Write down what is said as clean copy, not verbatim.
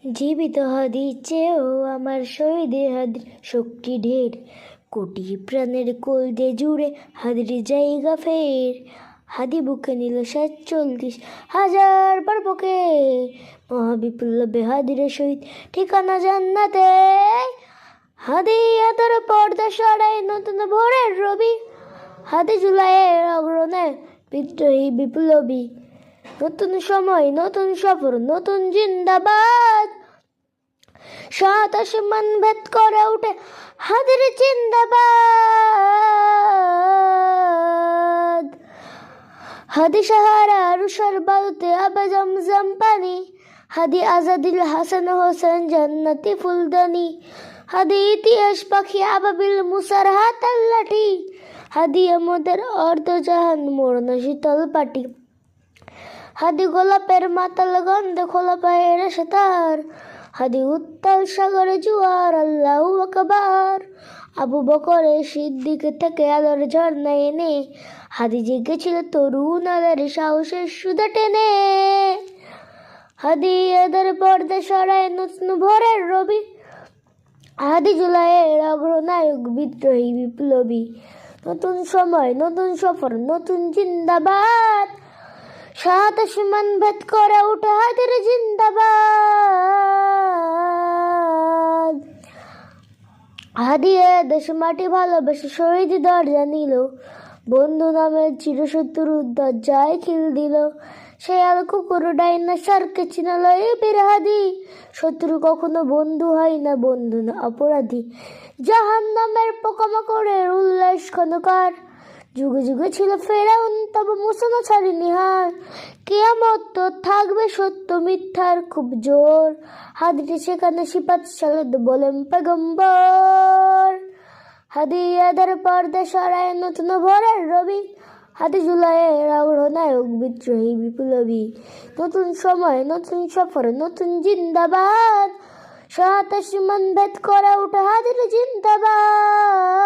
জীবিত হাদি চেয়েও আমার শহীদে হাদির শক্তি ঢের, কোটি প্রাণের কোল দিয়ে জুড়ে হাদির জায়গা ফের। হাদি বুকে নিল 47,000 বুকে, মহাবিপ্লবে হাদিরে শহীদ ঠিকানা জান্নাতে। হাদি আতর পর্দা সরাই নতুন ভোরের রবি, হাদি জুলাইয়ের অগ্রণে বিদ্রোহী বিপ্লবী। নতুন সময়, নতুন সফর, নতুন জিন্দাবাদ, 7 আসমান ভেদ করে উঠে হাদির জিন্দাবাদ। হাদি সাহারা রুষার বালুতে আবে জমজম পানি, হাদি আজাদিল হাসান হোসেন জান্নাতি ফুলদানি। হাদি ইতিহাস পাখি আবাবিল মুসার হাতার লাঠি, হাদি আমাদের অর্ধজাহান মোড়না শীতল পাটি। হাদি গোলাপের মাতাল গন্ধে খোলা পায়ের সাতার, হাদি উত্তাল সাগরে জুয়ার আল্লাহু আকবার। আবু বকরের সিদ্দিক থেকে আলোর ঝর্ণা এনে হাদি জেগেছিল তরুণ আলোর সাহসের সুধা টেনে। হাদি এদের পর্দা সরায় নতুন ভোরের রবি, হাদি জুলাইয়ের অগ্রনায়ক বিদ্রোহী বিপ্লবী। নতুন সময়, নতুন সফর, নতুন জিন্দাবাদ, 7 আসমান ভেদ করে উঠে হাদির জিন্দাবাদ। হাদি দেশ মাটি ভালোবেসে শহীদ দরজা নিল, বন্ধু নামের চিরশত্রুর দরজায় খিল দিল। শেয়াল কুকুর ডাইনোসরকে চিনালো এই বীর হাদি, শত্রু কখনো বন্ধু হয় না, বন্ধু না অপরাধী। জাহান্নামের পোকামাকড়ের উল্লাস ক্ষণকার, যুগে যুগে ছিল ফেরাউন তবে মুসা না ছাড়েনি হার। কিয়ামত তো থাকবে সত্য মিথ্যার খুব জোর, হাদিটি সেখানে সিপাত সালাদ বলেন পেগম্বর। হাদি এদের পর্দা সরায় নতুন ভোরের রবি, হাদি জুলাইয়ের অগ্রনায়ক বিদ্রোহী বিপ্লবী। নতুন সময়, নতুন সফর, নতুন জিন্দাবাদ, 7 আসমান ভেদ করে উঠে হাদির জিন্দাবাদ।